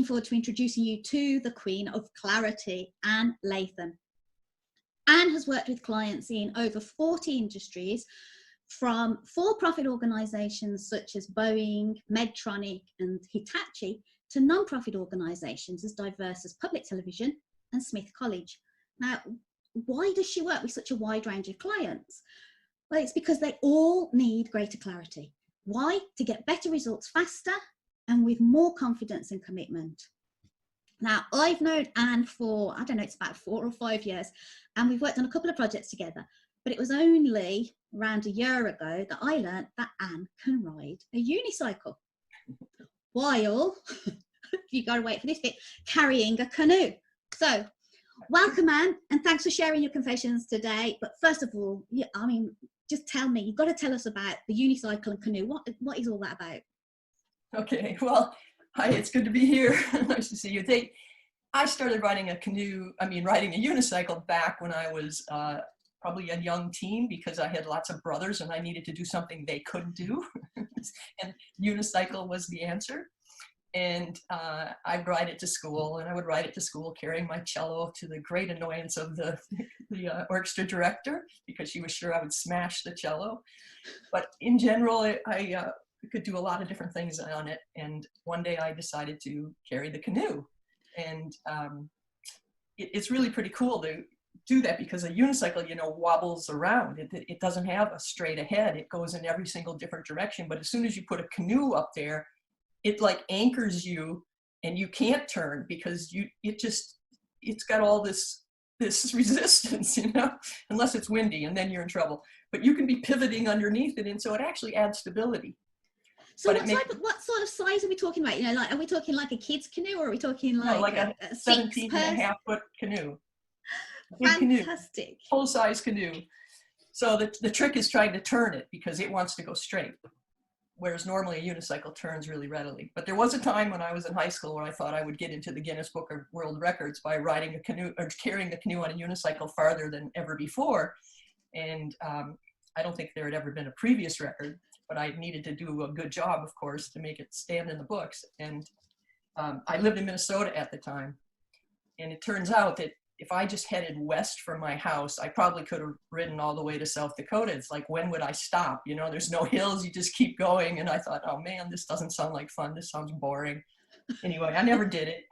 forward to introducing you to the Queen of Clarity, Ann Latham. Ann has worked with clients in over 40 industries, from for-profit organisations such as Boeing, Medtronic and Hitachi, to non-profit organisations as diverse as Public Television and Smith College. Now, why does she work with such a wide range of clients? Well, it's because they all need greater clarity. Why? To get better results faster and with more confidence and commitment. Now, I've known Ann for, I don't know, it's about 4 or 5 years, and we've worked on a couple of projects together, but it was only around a year ago that I learned that Ann can ride a unicycle while, you got to wait for this bit, carrying a canoe. So, welcome, Ann, and thanks for sharing your confessions today. But first of all, I mean, just tell me, you've got to tell us about the unicycle and canoe. What is all that about? Okay, well, hi, it's good to be here. Nice to see you. I started riding a unicycle back when I was probably a young teen, because I had lots of brothers and I needed to do something they couldn't do. And unicycle was the answer. And I'd ride it to school, and I would ride it to school carrying my cello, to the great annoyance of the orchestra director, because she was sure I would smash the cello. But in general, I could do a lot of different things on it. And one day I decided to carry the canoe. And it's really pretty cool to do that, because a unicycle, you know, wobbles around. It doesn't have a straight ahead. It goes in every single different direction. But as soon as you put a canoe up there, it like anchors you, and you can't turn, because it's got all this resistance, you know, unless it's windy, and then you're in trouble. But you can be pivoting underneath it, and so it actually adds stability. So what sort of size are we talking about? You know, like, are we talking like a kid's canoe, or are we talking like a 17.5-foot canoe? Fantastic. Full-size canoe. So the trick is trying to turn it, because it wants to go straight, whereas normally a unicycle turns really readily. But there was a time when I was in high school where I thought I would get into the Guinness Book of World Records by riding a canoe, or carrying the canoe on a unicycle farther than ever before. And I don't think there had ever been a previous record, but I needed to do a good job, of course, to make it stand in the books. And I lived in Minnesota at the time. And it turns out that if I just headed west from my house, I probably could have ridden all the way to South Dakota. It's like, when would I stop? You know, there's no hills, you just keep going. And I thought, oh man, this doesn't sound like fun. This sounds boring. Anyway, I never did it.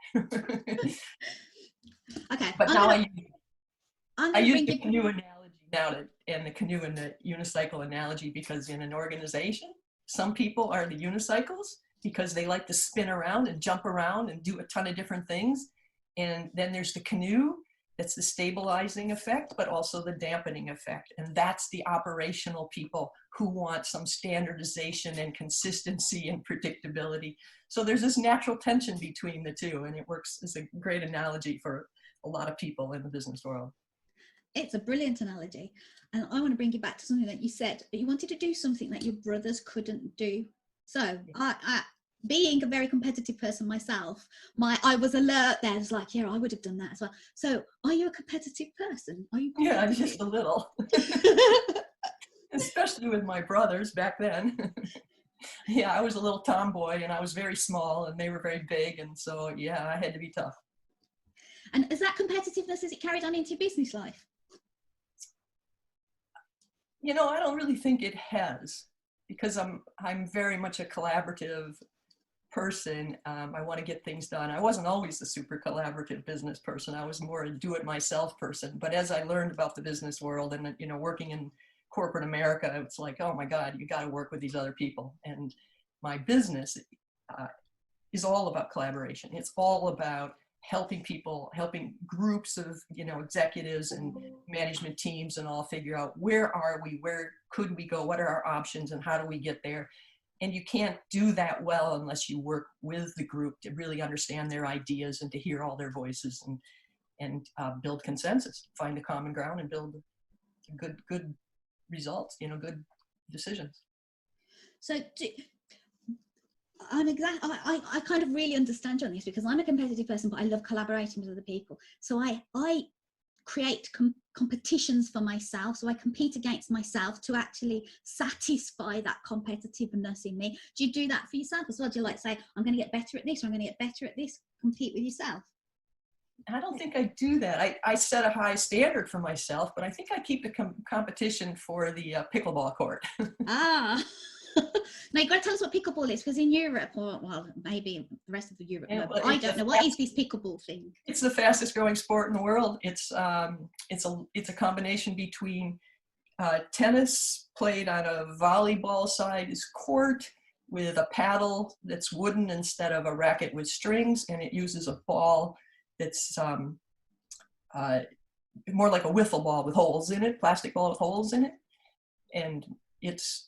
Okay. But now I use the canoe analogy now, and the canoe and the unicycle analogy, because in an organization, some people are the unicycles because they like to spin around and jump around and do a ton of different things. And then there's the canoe. That's the stabilizing effect, but also the dampening effect. And that's the operational people who want some standardization and consistency and predictability. So there's this natural tension between the two, and it works as a great analogy for a lot of people in the business world. It's a brilliant analogy. And I want to bring you back to something that you said. You wanted to do something that your brothers couldn't do. So being a very competitive person myself, I was alert there. It's like, yeah, I would have done that as well. So are you a competitive person? Are you competitive? Yeah, just a little. Especially with my brothers back then. Yeah, I was a little tomboy, and I was very small, and they were very big. And so, yeah, I had to be tough. And is that competitiveness, is it carried on into your business life? You know, I don't really think it has, because I'm very much a collaborative person. I want to get things done. I wasn't always the super collaborative business person. I was more a do-it-myself person. But as I learned about the business world and, you know, working in corporate America, it's like, oh my God, you got to work with these other people. And my business is all about collaboration. It's all about helping people, helping groups of, you know, executives and management teams and all figure out, where are we, where could we go, what are our options, and how do we get there? And you can't do that well unless you work with the group to really understand their ideas and to hear all their voices and build consensus, find a common ground, and build good results, you know, good decisions. So I kind of really understand you on this, because I'm a competitive person, but I love collaborating with other people. So I create competitions for myself. So I compete against myself to actually satisfy that competitiveness in me. Do you do that for yourself as well? Do you like say, I'm going to get better at this, or I'm going to get better at this? compete with yourself? I don't think I do that. I set a high standard for myself, but I think I keep the competition for the pickleball court. Ah, now you've got to tell us what pickleball is, because in Europe, or well, maybe the rest of the Europe, Yeah, no, well, but I don't know, what is this pickleball thing? It's the fastest growing sport in the world. It's a combination between tennis played on a volleyball size court with a paddle that's wooden instead of a racket with strings, and it uses a ball that's more like a wiffle ball with holes in it, plastic ball with holes in it, and it's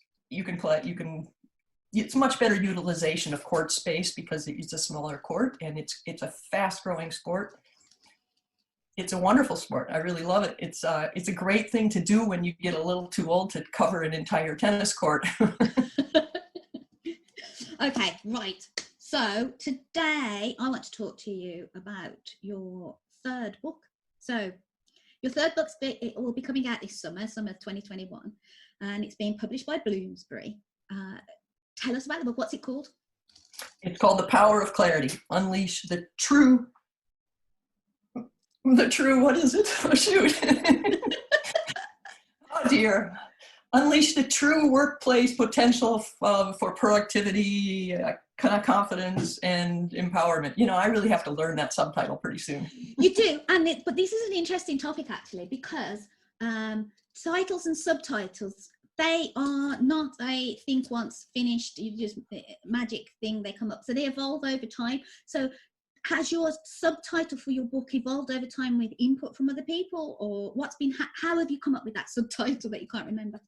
much better utilization of court space because it's a smaller court, and it's a fast-growing sport. It's a wonderful sport. I really love it. It's a great thing to do when you get a little too old to cover an entire tennis court. Okay, right. So today I want to talk to you about your third book. So your third book, it will be coming out this summer 2021, and it's being published by Bloomsbury. Tell us about the book. What's it called? It's called The Power of Clarity. Unleash the true, what is it? Oh, shoot. Oh, dear. Unleash the true workplace potential for productivity, confidence, and empowerment. You know, I really have to learn that subtitle pretty soon. You do, but this is an interesting topic actually, because titles and subtitles, they are not a think once finished, you just magic thing, they come up. So they evolve over time. So has your subtitle for your book evolved over time with input from other people, or how have you come up with that subtitle that you can't remember?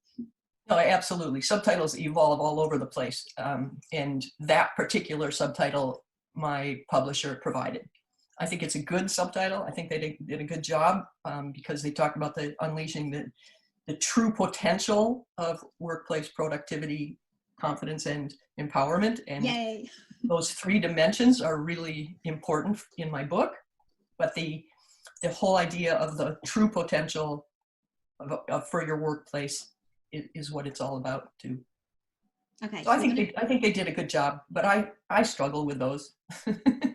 No, absolutely. Subtitles evolve all over the place. And that particular subtitle, my publisher provided. I think it's a good subtitle. I think they did a good job because they talk about the unleashing the true potential of workplace productivity, confidence, and empowerment. And Yay. Those three dimensions are really important in my book. But the whole idea of the true potential for your workplace is what it's all about too. Okay. So I think they did a good job, but I struggle with those.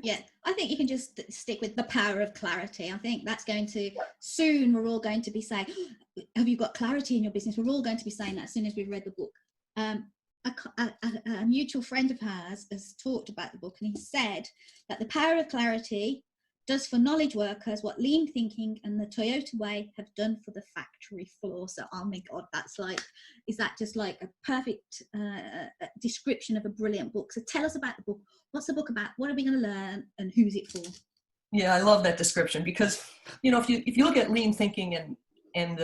Yeah, I think you can just stick with the power of clarity. I think that's going to, soon we're all going to be saying, have you got clarity in your business? We're all going to be saying that as soon as we've read the book. A mutual friend of ours has talked about the book, and he said that the power of clarity does for knowledge workers what lean thinking and the Toyota way have done for the factory floor. So, oh my God, is that just like a perfect description of a brilliant book? So tell us about the book. What's the book about? What are we going to learn, and who's it for? Yeah, I love that description because, you know, if you look at lean thinking and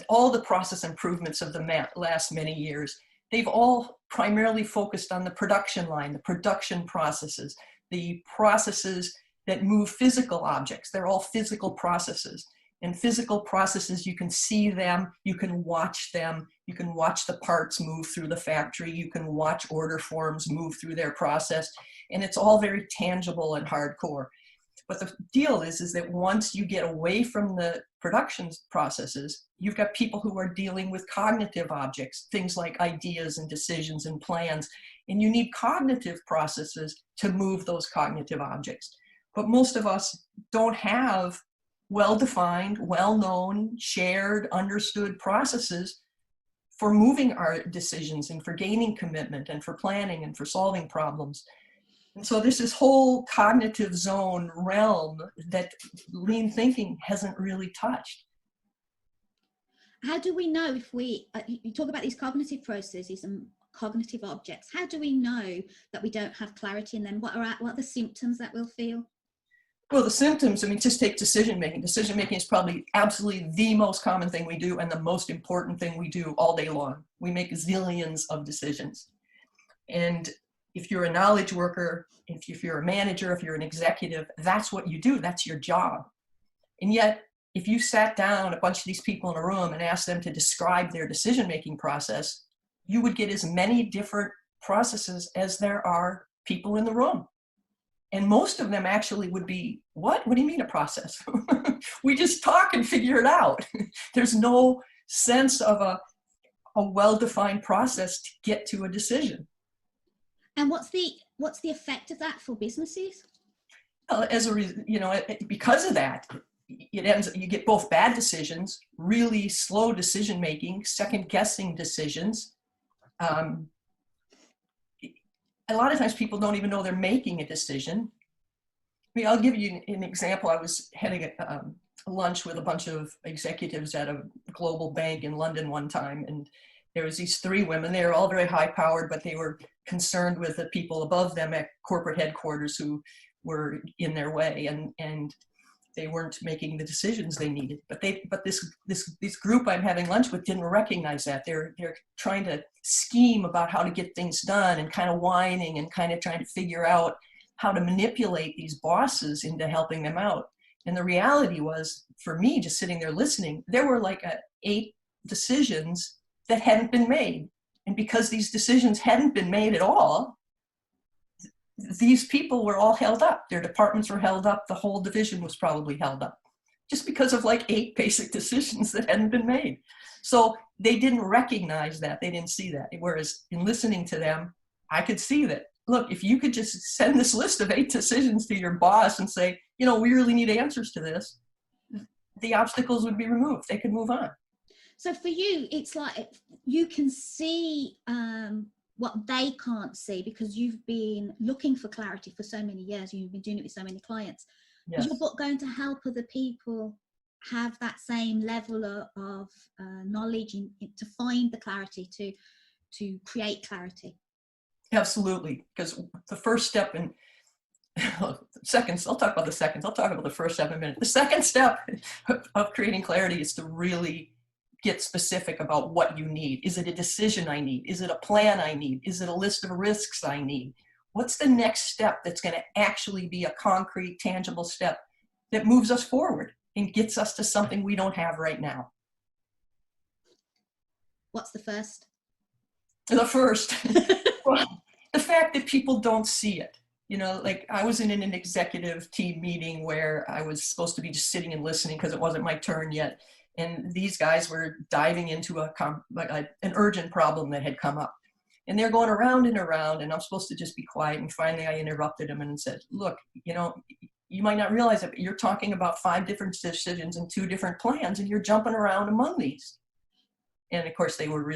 all the process improvements of the last many years, they've all primarily focused on the production line, the production processes, the processes that move physical objects. They're all physical processes. And physical processes, you can see them, you can watch them, you can watch the parts move through the factory, you can watch order forms move through their process, and it's all very tangible and hardcore. But the deal is that once you get away from the production processes, you've got people who are dealing with cognitive objects, things like ideas and decisions and plans, and you need cognitive processes to move those cognitive objects. But most of us don't have well-defined, well-known, shared, understood processes for moving our decisions and for gaining commitment and for planning and for solving problems. And so there's this whole cognitive zone realm that lean thinking hasn't really touched. How do we know if you talk about these cognitive processes and cognitive objects, how do we know that we don't have clarity in them? What are the symptoms that we'll feel? Well, the symptoms, I mean, just take decision making. Decision making is probably absolutely the most common thing we do and the most important thing we do all day long. We make zillions of decisions. And if you're a knowledge worker, if you're a manager, if you're an executive, that's what you do. That's your job. And yet, if you sat down a bunch of these people in a room and asked them to describe their decision-making process, you would get as many different processes as there are people in the room. And most of them actually would be, what? What do you mean a process? We just talk and figure it out. There's no sense of a well-defined process to get to a decision. And what's the what's the effect of that for businesses? As a because of that, you get both bad decisions, really slow decision making, second guessing decisions. A lot of times people don't even know they're making a decision. I mean, I'll give you an example. I was having a lunch with a bunch of executives at a global bank in London one time, and there was these three women. They were all very high powered, but they were concerned with the people above them at corporate headquarters who were in their way, and they weren't making the decisions they needed. But this group I'm having lunch with didn't recognize that. They're trying to scheme about how to get things done, and kind of whining and kind of trying to figure out how to manipulate these bosses into helping them out. And the reality was, for me, just sitting there listening, there were like 8 decisions that hadn't been made. And because these decisions hadn't been made at all, these people were all held up. Their departments were held up. The whole division was probably held up just because of like 8 basic decisions that hadn't been made. So they didn't recognize that. They didn't see that. Whereas in listening to them, I could see that, look, if you could just send this list of 8 decisions to your boss and say, you know, we really need answers to this, the obstacles would be removed. They could move on. So for you, it's like you can see what they can't see, because you've been looking for clarity for so many years. You've been doing it with so many clients. Yes. Is your book going to help other people have that same level of knowledge to find the clarity, to create clarity? Absolutely, because the first step in seconds, I'll talk about the seconds. I'll talk about the first step in a minute. The second step of creating clarity is to really get specific about what you need. Is it a decision I need? Is it a plan I need? Is it a list of risks I need? What's the next step that's going to actually be a concrete, tangible step that moves us forward and gets us to something we don't have right now? What's the first? The first, well, the fact that people don't see it. You know, like I was in an executive team meeting where I was supposed to be just sitting and listening because it wasn't my turn yet. And these guys were diving into an urgent problem that had come up. And they're going around and around, and I'm supposed to just be quiet. And finally I interrupted them and said, look, you know, you might not realize it, but you're talking about 5 different decisions and 2 different plans, and you're jumping around among these. And of course, they were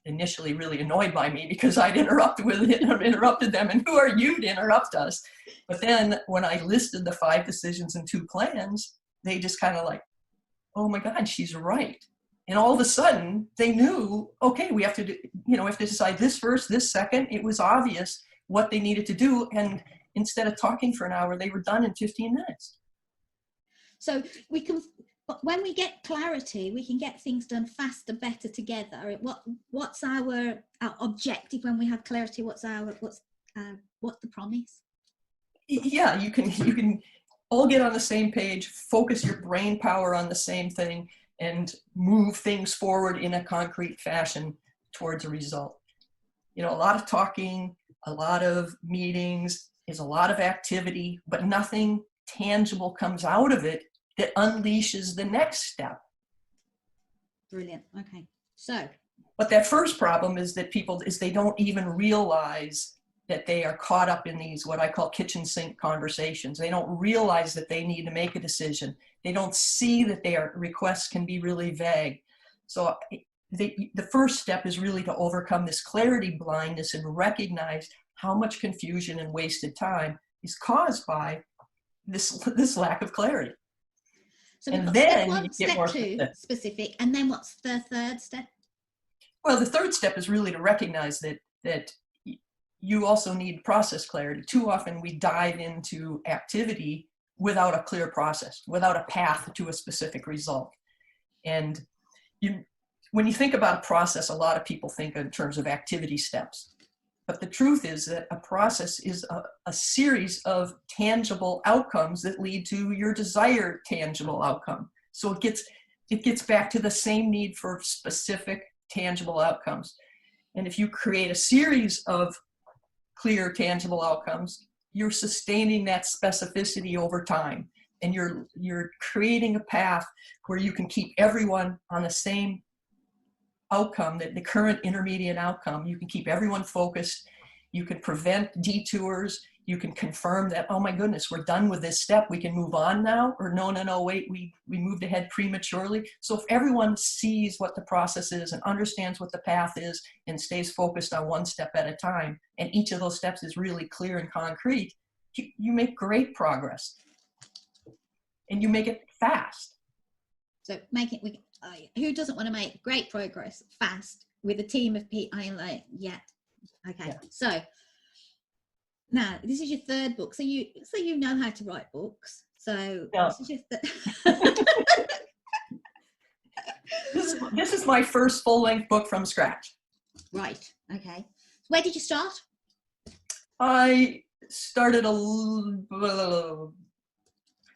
initially really annoyed by me because I'd interrupted them. And who are you to interrupt us? But then when I listed the 5 decisions and 2 plans, they just kind of like, oh my God, she's right. And all of a sudden they knew, okay, we have to decide this first, this second. It was obvious what they needed to do. And instead of talking for an hour, they were done in 15 minutes. So when we get clarity, we can get things done faster, better together. What's our objective when we have clarity? What's the promise? Yeah, you can all get on the same page, focus your brain power on the same thing, and move things forward in a concrete fashion towards a result. You know, a lot of talking, a lot of meetings, is a lot of activity, but nothing tangible comes out of it that unleashes the next step. Brilliant. Okay. So, but that first problem is that they don't even realize that they are caught up in these, what I call kitchen sink conversations. They don't realize that they need to make a decision. They don't see that their requests can be really vague. So the first step is really to overcome this clarity blindness and recognize how much confusion and wasted time is caused by this lack of clarity. So and then step 1, step 2 specific, and then what's the third step? Well, the third step is really to recognize that you also need process clarity. Too often we dive into activity without a clear process, without a path to a specific result. And when you think about a process, a lot of people think in terms of activity steps. But the truth is that a process is a series of tangible outcomes that lead to your desired tangible outcome. So it gets back to the same need for specific tangible outcomes. And if you create a series of clear tangible outcomes, you're sustaining that specificity over time. And you're creating a path where you can keep everyone on the same outcome, that the current intermediate outcome. You can keep everyone focused, You can prevent detours. You can confirm that, oh my goodness, we're done with this step. We can move on now. Or no, wait, we moved ahead prematurely. So if everyone sees what the process is and understands what the path is and stays focused on one step at a time, and each of those steps is really clear and concrete, you make great progress. And you make it fast. So who doesn't want to make great progress fast with a team of people? Yeah. Okay. Yeah. So now this is your third book. So you know how to write books. So yeah. This is my first full-length book from scratch. Right. Okay. Where did you start? I started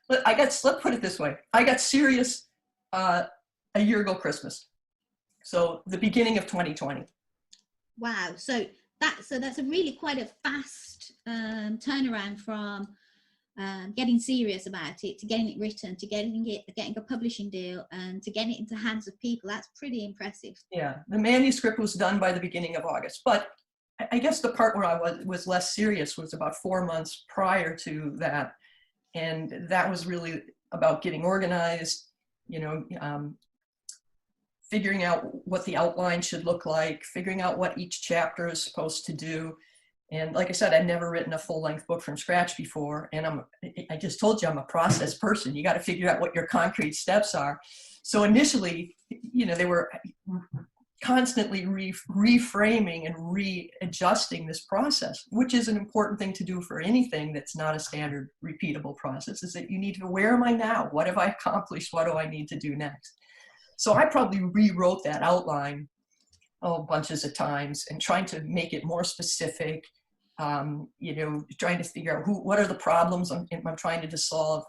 let's put it this way. I got serious a year ago Christmas. So the beginning of 2020. Wow. So that's a really quite a fast turnaround from getting serious about it to getting it written, to getting a publishing deal, and to getting it into the hands of people. That's pretty impressive. Yeah. The manuscript was done by the beginning of August, but I guess the part where I was less serious was about 4 months prior to that. And that was really about getting organized, figuring out what the outline should look like, figuring out what each chapter is supposed to do. And like I said, I'd never written a full-length book from scratch before. And I just told you I'm a process person. You got to figure out what your concrete steps are. So initially, they were constantly reframing and readjusting this process, which is an important thing to do for anything that's not a standard repeatable process, is that you need to, where am I now? What have I accomplished? What do I need to do next? So I probably rewrote that outline bunches of times and trying to make it more specific, trying to figure out what are the problems I'm trying to solve,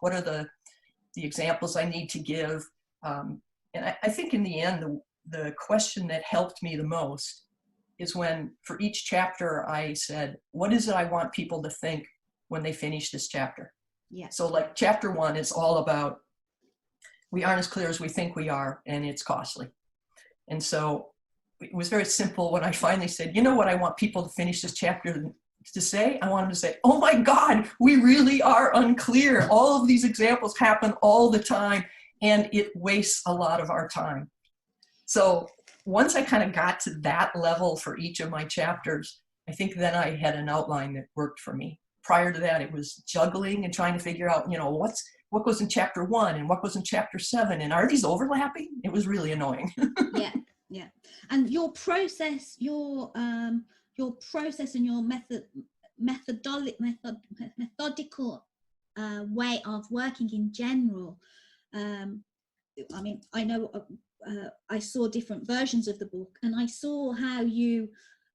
what are the examples I need to give. And I think in the end, the question that helped me the most is when, for each chapter, I said, what is it I want people to think when they finish this chapter? Yeah. So like chapter 1 is all about, we aren't as clear as we think we are, and it's costly. And so it was very simple when I finally said, you know what I want people to finish this chapter to say? I want them to say, oh my God, we really are unclear. All of these examples happen all the time, and it wastes a lot of our time. So once I kind of got to that level for each of my chapters, I think then I had an outline that worked for me. Prior to that, it was juggling and trying to figure out, what goes in chapter 1 and what goes in chapter 7, and are these overlapping? It was really annoying. Yeah. And your process, and your methodical way of working in general. I know I saw different versions of the book, and I saw how you,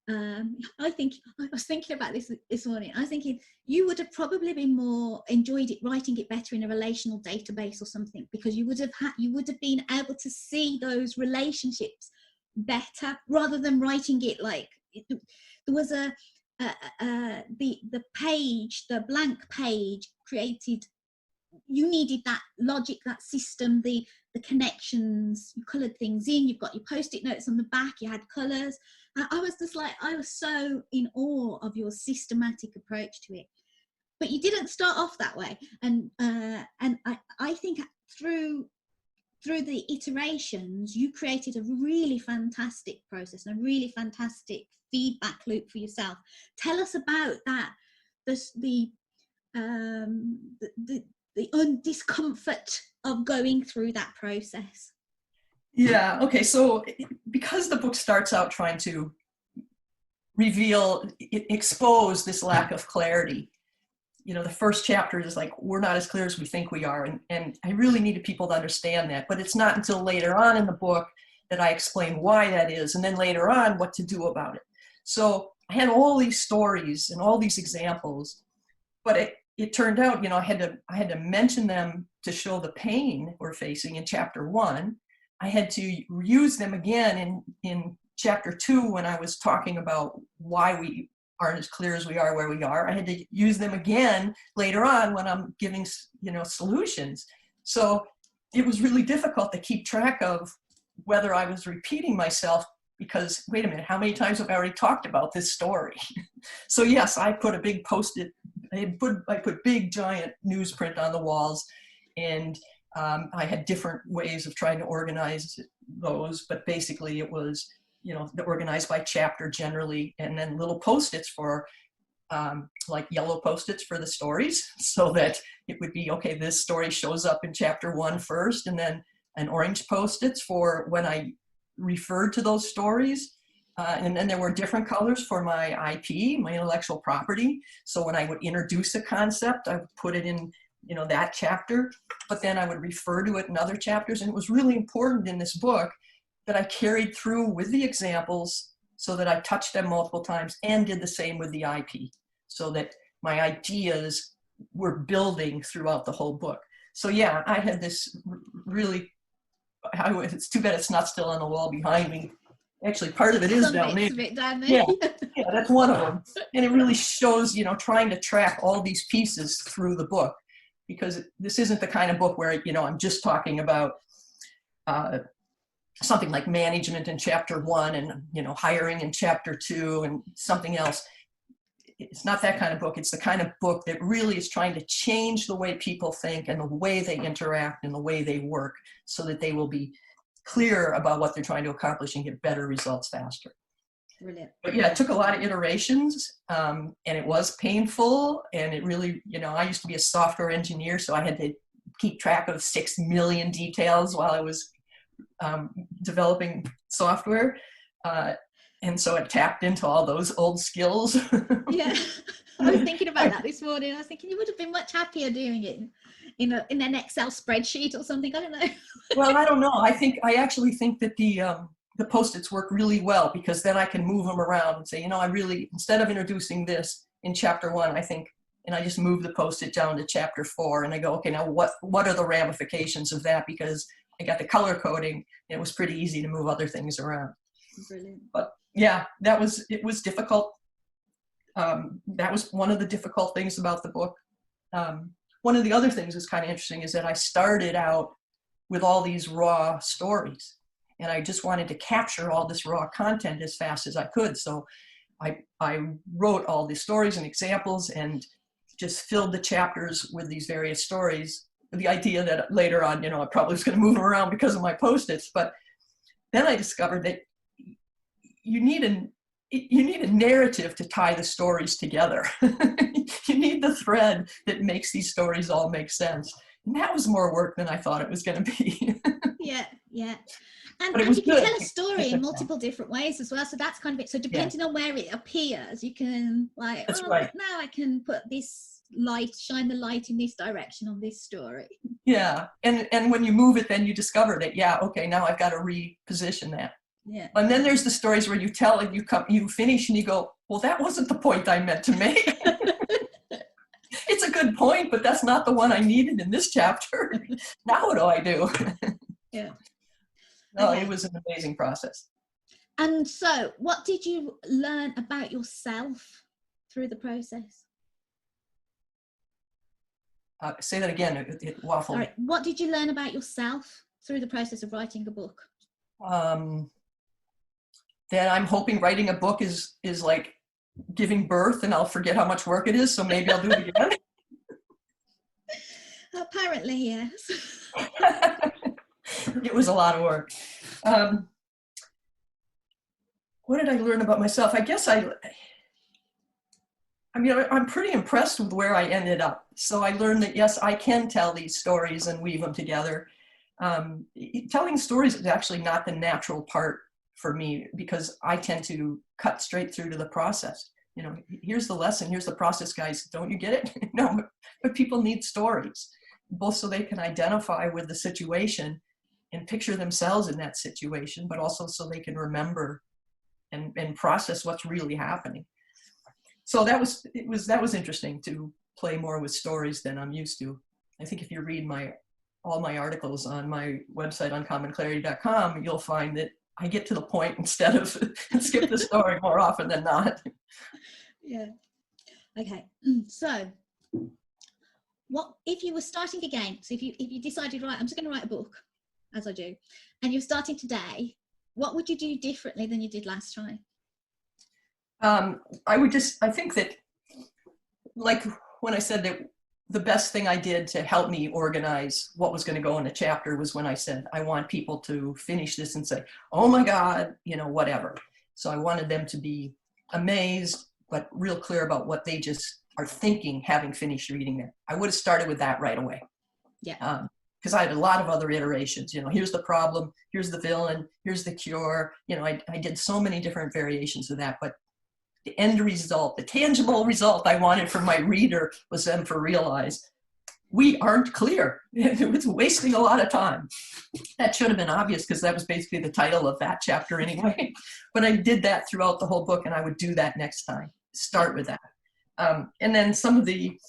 I was thinking about this morning. I was thinking you would have probably been more enjoyed writing it better in a relational database or something, because you would have been able to see those relationships better rather than writing it like there was the page, the blank page created. You needed that logic, that system, the connections. You coloured things in. You've got your post-it notes on the back. You had colours. I was so in awe of your systematic approach to it. But you didn't start off that way, and I think through the iterations, you created a really fantastic process and a really fantastic feedback loop for yourself. Tell us about that. The discomfort of going through that process. Yeah, okay, so because the book starts out trying to expose this lack of clarity, the first chapter is like, we're not as clear as we think we are, and I really needed people to understand that, but it's not until later on in the book that I explain why that is, and then later on what to do about it. So I had all these stories and all these examples, but it turned out, I had to mention them to show the pain we're facing in chapter 1. I had to use them again in chapter 2 when I was talking about why we aren't as clear as we are where we are. I had to use them again later on when I'm giving, solutions. So it was really difficult to keep track of whether I was repeating myself because wait a minute, how many times have I already talked about this story? So yes, I put a big post-it, I put big giant newsprint on the walls, and I had different ways of trying to organize those, but basically it was, you know, organized by chapter generally, and then little post-its for like yellow post-its for the stories, so that it would be, okay, this story shows up in chapter 1 first, and then an orange post-its for when I referred to those stories. And then there were different colors for my IP, my intellectual property. So when I would introduce a concept, I would put it in, you know, that chapter, but then I would refer to it in other chapters. And it was really important in this book that I carried through with the examples, so that I touched them multiple times, and did the same with the IP, so that my ideas were building throughout the whole book. So yeah, I had this really, it's too bad it's not still on the wall behind me. Actually, part of it is down there. Yeah, yeah, that's one of them. And it really shows, you know, trying to track all these pieces through the book, because this isn't the kind of book where, you know, I'm just talking about something like management in chapter 1 and, you know, hiring in chapter 2 and something else. It's not that kind of book. It's the kind of book that really is trying to change the way people think and the way they interact and the way they work, so that they will be clear about what they're trying to accomplish and get better results faster. Brilliant. But yeah, it took a lot of iterations, and it was painful, and it really, you know, I used to be a software engineer, so I had to keep track of 6 million details while I was developing software. And so it tapped into all those old skills. Yeah, I was thinking about that this morning. I was thinking you would have been much happier doing it in an Excel spreadsheet or something. I don't know. Well, I don't know. I actually think that the Post-its work really well, because then I can move them around and say, you know, I really, instead of introducing this in chapter 1, I think, and I just move the Post-it down to chapter 4, and I go, okay, now what are the ramifications of that? Because I got the color coding, and it was pretty easy to move other things around. Brilliant. But yeah, it was difficult. That was one of the difficult things about the book. One of the other things that's kind of interesting is that I started out with all these raw stories, and I just wanted to capture all this raw content as fast as I could. So I wrote all these stories and examples and just filled the chapters with these various stories, with the idea that later on, you know, I probably was going to move them around because of my Post-its. But then I discovered that you need a narrative to tie the stories together. You need the thread that makes these stories all make sense. And that was more work than I thought it was going to be. Yeah, yeah. And But it you was can good. tell a story in multiple different ways as well. So that's kind of it. So depending on where it appears, you can like, That's right. now I can put this light, shine the light in this direction on this story. Yeah. And when you move it, then you discover that, yeah, okay, now I've got to reposition that. Yeah. And then there's the stories where you tell and you finish and you go, well, that wasn't the point I meant to make. It's a good point, but that's not the one I needed in this chapter. Now what do I do? Yeah. No, Okay. It was an amazing process. And so what did you learn about yourself through the process? Say that again, it waffled. All right. What did you learn about yourself through the process of writing a book? That I'm hoping writing a book is like giving birth, and I'll forget how much work it is, so maybe I'll do it again. Apparently, yes. It was a lot of work. What did I learn about myself? I guess I'm pretty impressed with where I ended up. So I learned that, yes, I can tell these stories and weave them together. Telling stories is actually not the natural part for me, because I tend to cut straight through to the process. You know, here's the lesson, here's the process, guys. Don't you get it? No, but people need stories, both so they can identify with the situation and picture themselves in that situation, but also so they can remember and process what's really happening. So that was interesting to play more with stories than I'm used to. I think if you read all my articles on my website, uncommonclarity.com, you'll find that I get to the point instead of skip the story more often than not. Yeah. Okay. So what if you were starting again? So if you decided, right, I'm just going to write a book, as I do, and you're starting today, What would you do differently than you did last time? I think that, like when I said that the best thing I did to help me organize what was going to go in a chapter was when I said, I want people to finish this and say, oh my God, you know, whatever. So I wanted them to be amazed, but real clear about what they just are thinking, having finished reading it. I would have started with that right away. Yeah. Because I had a lot of other iterations, you know, here's the problem, here's the villain, here's the cure. You know, I did so many different variations of that, but the end result, the tangible result I wanted from my reader was them to realize we aren't clear. It was wasting a lot of time. That should have been obvious because that was basically the title of that chapter anyway. But I did that throughout the whole book, and I would do that next time. Start with that. And then some of the,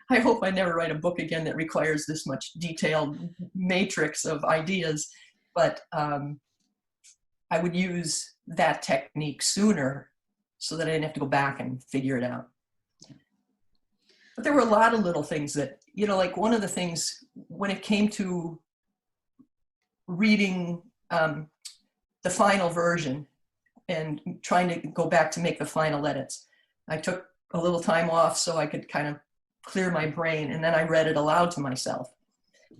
I hope I never write a book again that requires this much detailed matrix of ideas, but I would use that technique sooner so that I didn't have to go back and figure it out. But there were a lot of little things that, you know, like one of the things when it came to reading the final version and trying to go back to make the final edits, I took a little time off so I could kind of clear my brain, and then I read it aloud to myself.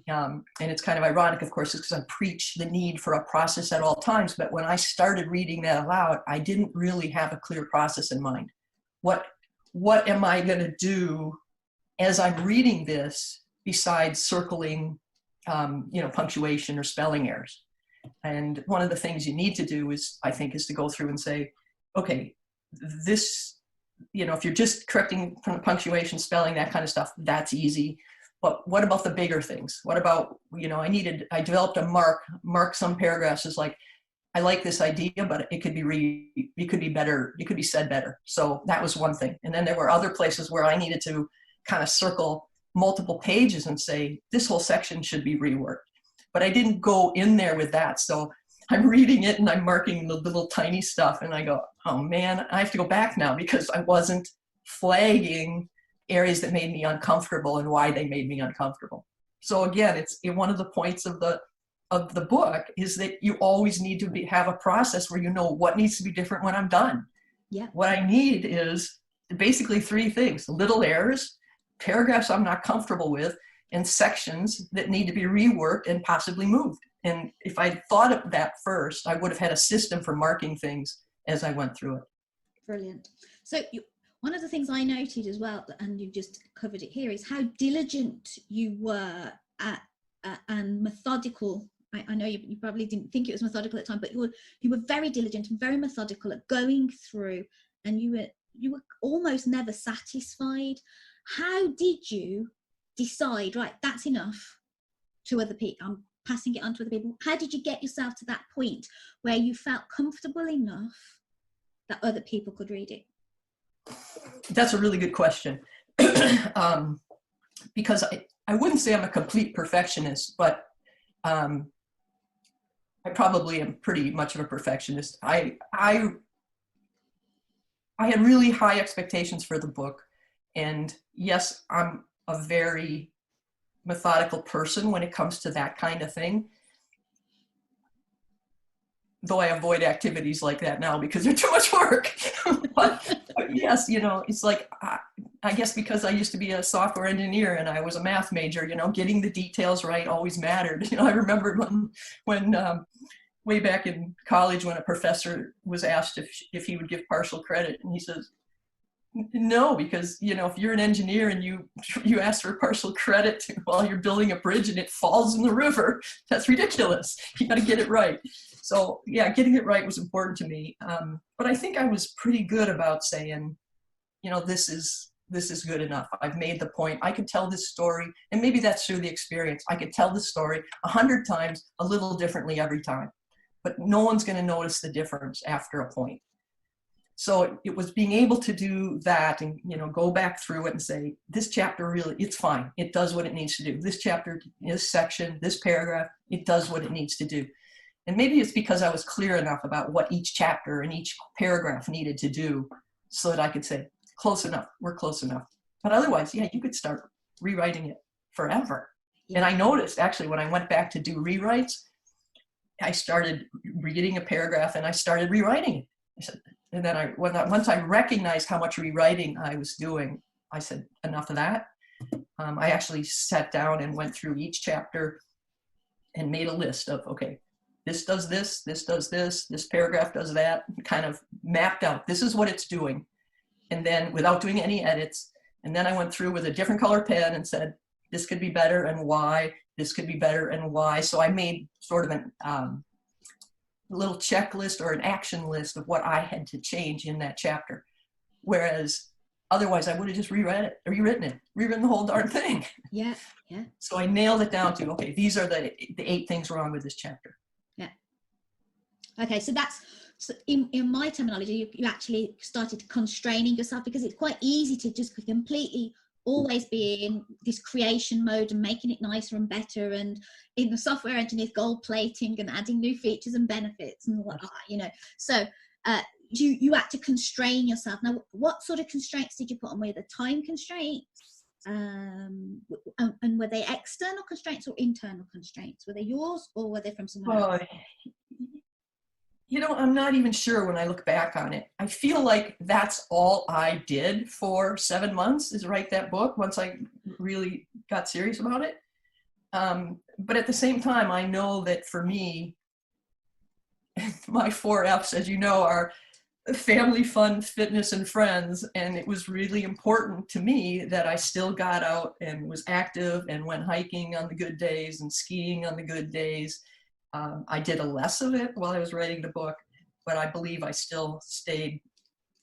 And it's kind of ironic, of course, because I preach the need for a process at all times, but when I started reading that aloud, I didn't really have a clear process in mind. What am I going to do as I'm reading this besides circling, you know, punctuation or spelling errors? And one of the things you need to do is, I think, is to go through and say, okay, this, you know, if you're just correcting punctuation, spelling, that kind of stuff, that's easy. But what about the bigger things? What about, you know, I developed a mark some paragraphs as like, I like this idea, but it could be better, it could be said better. So that was one thing. And then there were other places where I needed to kind of circle multiple pages and say, this whole section should be reworked. But I didn't go in there with that. So I'm reading it and I'm marking the little tiny stuff, and I go, oh man, I have to go back now because I wasn't flagging areas that made me uncomfortable and why they made me uncomfortable. So again, it's one of the points of the book is that you always need to have a process where you know what needs to be different when I'm done. Yeah. What I need is basically three things: little errors, paragraphs I'm not comfortable with, and sections that need to be reworked and possibly moved. And if I thought of that first, I would have had a system for marking things as I went through it. Brilliant. So one of the things I noted as well, and you just covered it here, is how diligent you were and methodical. I know you probably didn't think it was methodical at the time, but you were very diligent and very methodical at going through, and you were almost never satisfied. How did you decide, right, that's enough to other people, I'm passing it on to other people? How did you get yourself to that point where you felt comfortable enough that other people could read it? That's a really good question. Because I wouldn't say I'm a complete perfectionist, but I probably am pretty much of a perfectionist. I had really high expectations for the book. And yes, I'm a very methodical person when it comes to that kind of thing. Though I avoid activities like that now because they're too much work. but yes, you know, it's like, I guess because I used to be a software engineer and I was a math major, you know, getting the details right always mattered. You know, I remember when way back in college when a professor was asked if he would give partial credit, and he says, no, because, you know, if you're an engineer and you ask for partial credit while you're building a bridge and it falls in the river, that's ridiculous. You got to get it right. So yeah, getting it right was important to me. But I think I was pretty good about saying, you know, this is good enough. I've made the point. I could tell this story, and maybe that's through the experience. I could tell the story 100 times, a little differently every time, but no one's going to notice the difference after a point. So it was being able to do that and, you know, go back through it and say, this chapter really, it's fine. It does what it needs to do. This chapter, this section, this paragraph, it does what it needs to do. And maybe it's because I was clear enough about what each chapter and each paragraph needed to do so that I could say, close enough, we're close enough. But otherwise, yeah, you could start rewriting it forever. Yeah. And I noticed actually when I went back to do rewrites, I started reading a paragraph and I started rewriting it. I said, and then once I recognized how much rewriting I was doing, I said, enough of that. I actually sat down and went through each chapter and made a list of, okay, this does this, this does this paragraph does that, kind of mapped out, this is what it's doing. And then without doing any edits, and then I went through with a different color pen and said, this could be better and why, this could be better and why. So I made sort of a little checklist or an action list of what I had to change in that chapter. Whereas otherwise I would have just rewritten the whole darn thing. Yeah, yeah. So I nailed it down to, okay, these are the 8 things wrong with this chapter. Yeah. Okay, so that's, so in my terminology, you actually started constraining yourself, because it's quite easy to just completely always be in this creation mode and making it nicer and better, and in the software engineers gold plating and adding new features and benefits and what, you know. So you had to constrain yourself. Now, what sort of constraints did you put on? Were the time constraints, and were they external constraints or internal constraints? Were they yours or were they from someone else? You know, I'm not even sure when I look back on it. I feel like that's all I did for 7 months, is write that book once I really got serious about it. But at the same time, I know that for me, my 4 F's, as you know, are family, fun, fitness, and friends. And it was really important to me that I still got out and was active and went hiking on the good days and skiing on the good days. I did a less of it while I was writing the book, but I believe I still stayed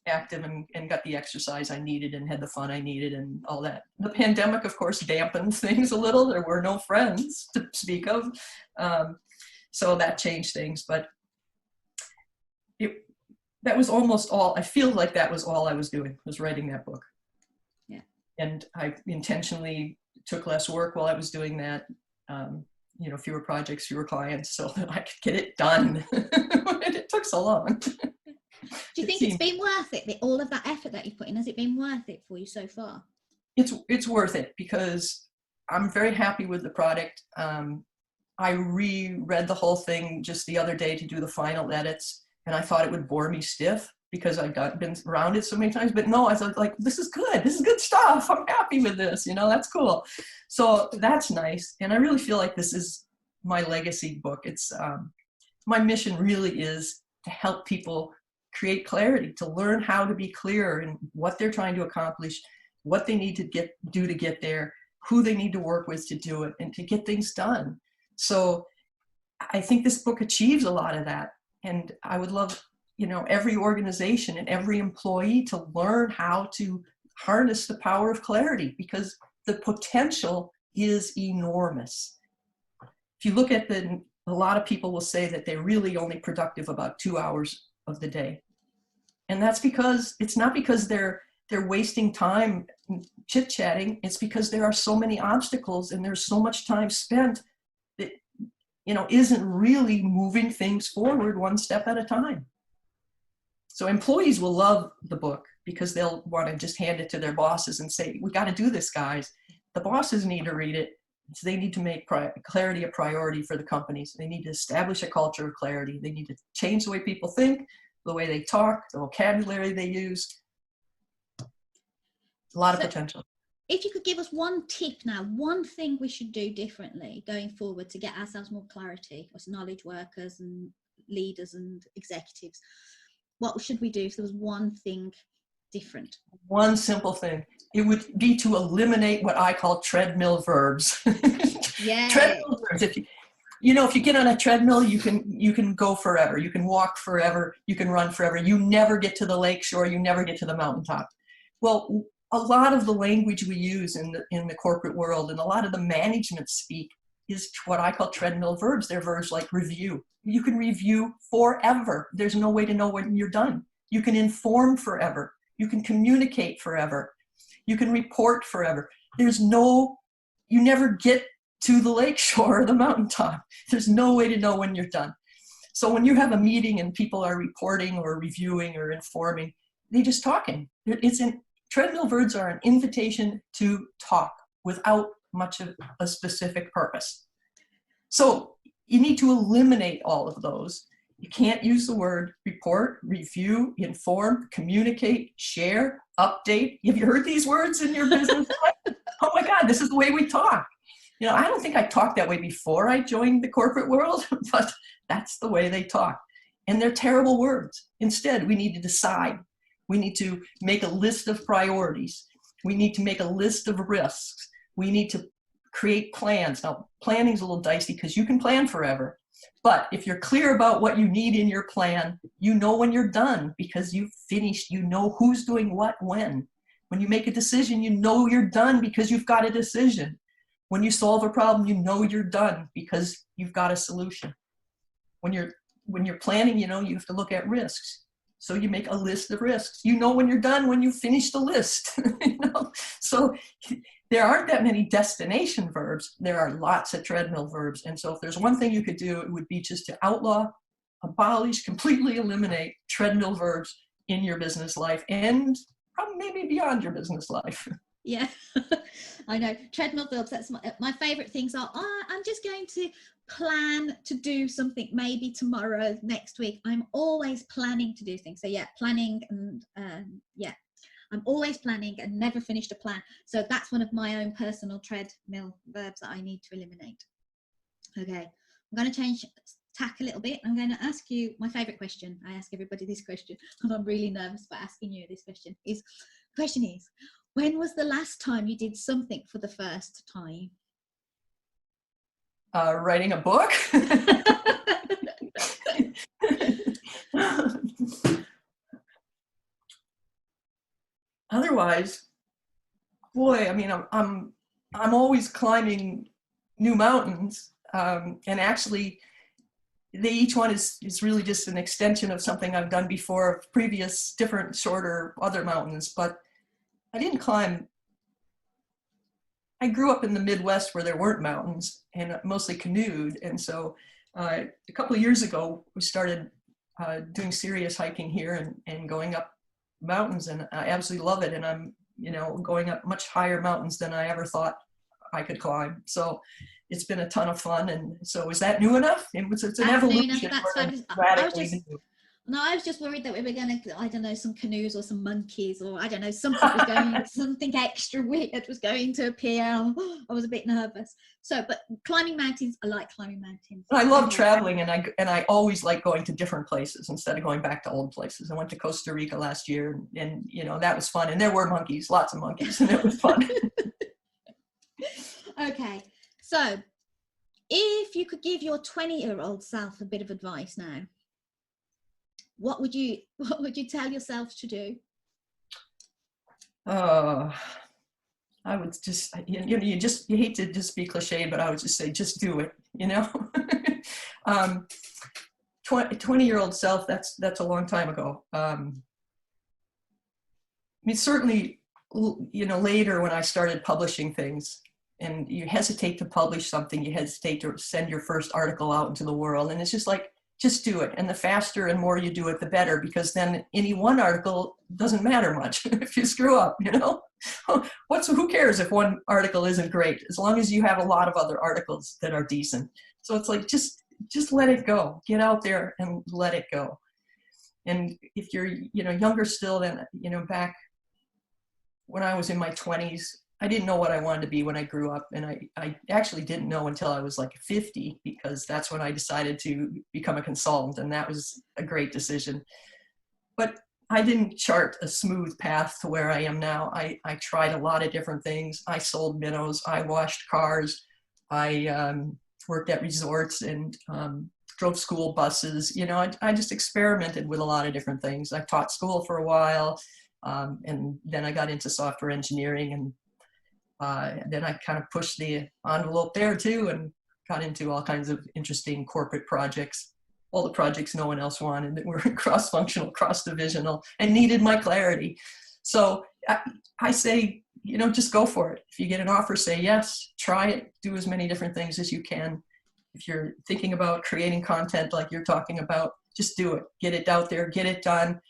active and got the exercise I needed and had the fun I needed and all that. The pandemic, of course, dampened things a little. There were no friends to speak of. So that changed things, but that was almost all. I feel like that was all I was doing, was writing that book. Yeah. And I intentionally took less work while I was doing that. You know, fewer projects, fewer clients, so that I could get it done. It took so long. Do you think it's been worth it? All of that effort that you put in, has it been worth it for you so far? It's worth it, because I'm very happy with the product. I reread the whole thing just the other day to do the final edits, and I thought it would bore me stiff because I've been around it so many times, but no, I thought, like, this is good stuff. I'm happy with this, you know, that's cool. So that's nice. And I really feel like this is my legacy book. It's, my mission really is to help people create clarity, to learn how to be clear in what they're trying to accomplish, what they need to do to get there, who they need to work with to do it, and to get things done. So I think this book achieves a lot of that. And I would love, you know, every organization and every employee to learn how to harness the power of clarity, because the potential is enormous. If you look at a lot of people will say that they're really only productive about 2 hours of the day. And that's because, it's not because they're wasting time chit-chatting, it's because there are so many obstacles and there's so much time spent that, you know, isn't really moving things forward one step at a time. So employees will love the book because they'll want to just hand it to their bosses and say, we got to do this, guys. The bosses need to read it. So they need to make clarity a priority for the companies. They need to establish a culture of clarity. They need to change the way people think, the way they talk, the vocabulary they use. A lot of potential. If you could give us one tip now, one thing we should do differently going forward to get ourselves more clarity as knowledge workers and leaders and executives, what should we do if there was one thing different? One simple thing. It would be to eliminate what I call treadmill verbs. Yeah. Treadmill verbs. If you get on a treadmill, you can go forever. You can walk forever. You can run forever. You never get to the lake shore. You never get to the mountaintop. Well, a lot of the language we use in the corporate world and a lot of the management speak is what I call treadmill verbs. They're verbs like review. You can review forever. There's no way to know when you're done. You can inform forever. You can communicate forever. You can report forever. You never get to the lakeshore or the mountaintop. There's no way to know when you're done. So when you have a meeting and people are reporting or reviewing or informing, they're just talking. Treadmill verbs are an invitation to talk without much of a specific purpose. So you need to eliminate all of those. You can't use the word report, review, inform, communicate, share, update. Have you heard these words in your business life? Oh my God, this is the way we talk. You know, I don't think I talked that way before I joined the corporate world, but that's the way they talk. And they're terrible words. Instead, we need to decide. We need to make a list of priorities. We need to make a list of risks. We need to create plans. Now, planning is a little dicey because you can plan forever. But if you're clear about what you need in your plan, you know when you're done because you've finished. You know who's doing what when. When you make a decision, you know you're done because you've got a decision. When you solve a problem, you know you're done because you've got a solution. When you're planning, you know, you have to look at risks. So you make a list of risks. You know when you're done when you finish the list. You know? So there aren't that many destination verbs. There are lots of treadmill verbs. And so if there's one thing you could do, it would be just to outlaw, abolish, completely eliminate treadmill verbs in your business life and probably maybe beyond your business life. Yeah, I know. Treadmill verbs, that's my favorite things are, I'm just going to plan to do something maybe tomorrow, next week. I'm always planning to do things. So yeah, planning and yeah, I'm always planning and never finished a plan. So that's one of my own personal treadmill verbs that I need to eliminate. Okay, I'm going to change tack a little bit. I'm going to ask you my favorite question. I ask everybody this question and I'm really nervous about asking you this question. The question is, when was the last time you did something for the first time? Writing a book. Otherwise, boy, I mean, I'm always climbing new mountains, and actually, each one is really just an extension of something I've done before, previous, different, shorter, other mountains. But I didn't climb. I grew up in the Midwest where there weren't mountains and mostly canoed. And so a couple of years ago, we started doing serious hiking here and going up mountains, and I absolutely love it. And I'm, you know, going up much higher mountains than I ever thought I could climb. So it's been a ton of fun. And so is that new enough? It's an evolution. No, I was just worried that we were going to, I don't know, some canoes or some monkeys or I don't know, something was going, something extra weird was going to appear. I was a bit nervous. So, but climbing mountains, I like climbing mountains. I love traveling, and I always like going to different places instead of going back to old places. I went to Costa Rica last year, and you know, that was fun. And there were monkeys, lots of monkeys, and it was fun. Okay, so if you could give your 20-year-old self a bit of advice now, what would you tell yourself to do? I would just, you hate to just be cliched, but I would just say, just do it, you know? 20-year-old self, that's a long time ago. I mean, certainly, you know, later when I started publishing things, and you hesitate to publish something, you hesitate to send your first article out into the world, and it's just like, just do it. And the faster and more you do it, the better, because then any one article doesn't matter much if you screw up, you know? Who cares if one article isn't great, as long as you have a lot of other articles that are decent. So it's like, just let it go. Get out there and let it go. And if you're, you know, younger still than, you know, back when I was in my 20s, I didn't know what I wanted to be when I grew up. And I actually didn't know until I was like 50, because that's when I decided to become a consultant. And that was a great decision. But I didn't chart a smooth path to where I am now. I tried a lot of different things. I sold minnows. I washed cars. I worked at resorts and drove school buses. You know, I just experimented with a lot of different things. I taught school for a while. And then I got into software engineering, and then I kind of pushed the envelope there too, and got into all kinds of interesting corporate projects, all the projects no one else wanted that were cross-functional, cross-divisional, and needed my clarity. So I say, you know, just go for it. If you get an offer, say yes, try it, do as many different things as you can. If you're thinking about creating content like you're talking about, just do it. Get it out there, get it done.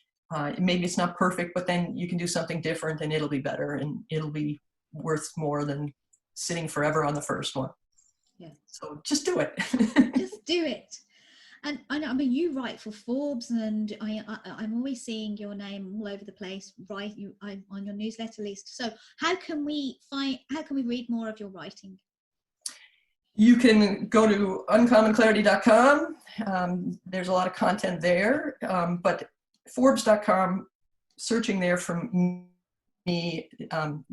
Maybe it's not perfect, but then you can do something different and it'll be better, and it'll be worth more than sitting forever on the first one. Yeah. So just do it. Just do it. And I know, I mean, you write for Forbes, and I'm always seeing your name all over the place. I'm on your newsletter list. So how can we read more of your writing? You can go to uncommonclarity.com. There's a lot of content there, but Forbes.com, searching there from me,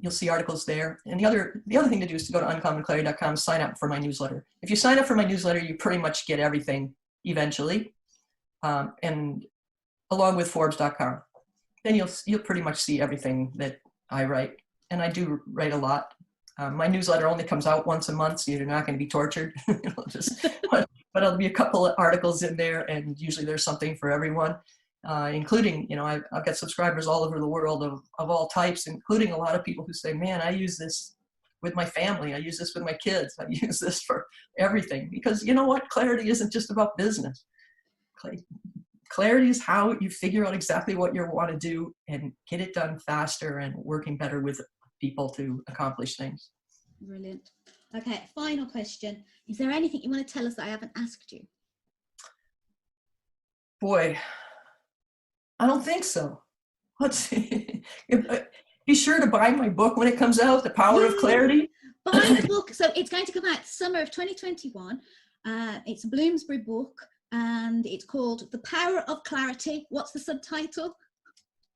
you'll see articles there. And the other thing to do is to go to uncommonclarity.com, sign up for my newsletter. If you sign up for my newsletter, you pretty much get everything eventually, and along with Forbes.com. Then you'll pretty much see everything that I write, and I do write a lot. My newsletter only comes out once a month, so you're not going to be tortured. But there'll be a couple of articles in there, and usually there's something for everyone, including, I've got subscribers all over the world of all types, including a lot of people who say, man, I use this with my family. I use this with my kids. I use this for everything. Because you know what? Clarity isn't just about business. Clarity is how you figure out exactly what you want to do and get it done faster and working better with people to accomplish things. Brilliant. Okay, final question. Is there anything you want to tell us that I haven't asked you? Boy, I don't think so. Let's see. Be sure to buy my book when it comes out, The Power of Clarity. Buy the book. So it's going to come out summer of 2021. It's a Bloomsbury book, and it's called The Power of Clarity. What's the subtitle?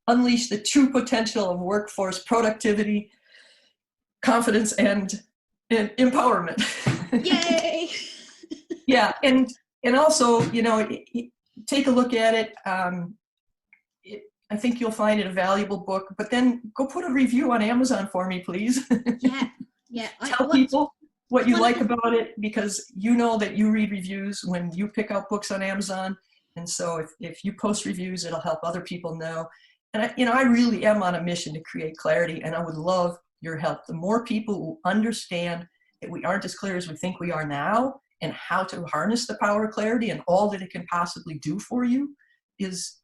Unleash the true potential of workforce productivity, confidence, and empowerment. Yay! Yeah, and also, take a look at it. I think you'll find it a valuable book, but then go put a review on Amazon for me, please. Yeah. Tell people what you like about it, because you know that you read reviews when you pick out books on Amazon. And so if you post reviews, it'll help other people know. And I really am on a mission to create clarity, and I would love your help. The more people who understand that we aren't as clear as we think we are now, and how to harness the power of clarity and all that it can possibly do for you is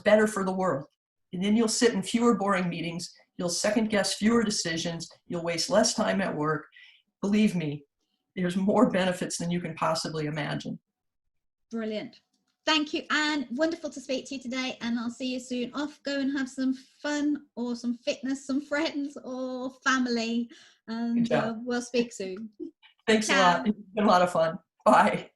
better for the world. And then you'll sit in fewer boring meetings, you'll second guess fewer decisions, you'll waste less time at work. Believe me, there's more benefits than you can possibly imagine. Brilliant. Thank you, Anne. Wonderful to speak to you today, and I'll see you soon. Off, go and have some fun, or some fitness, some friends, or family, and we'll speak soon. Thanks a lot. It's been a lot of fun. Bye.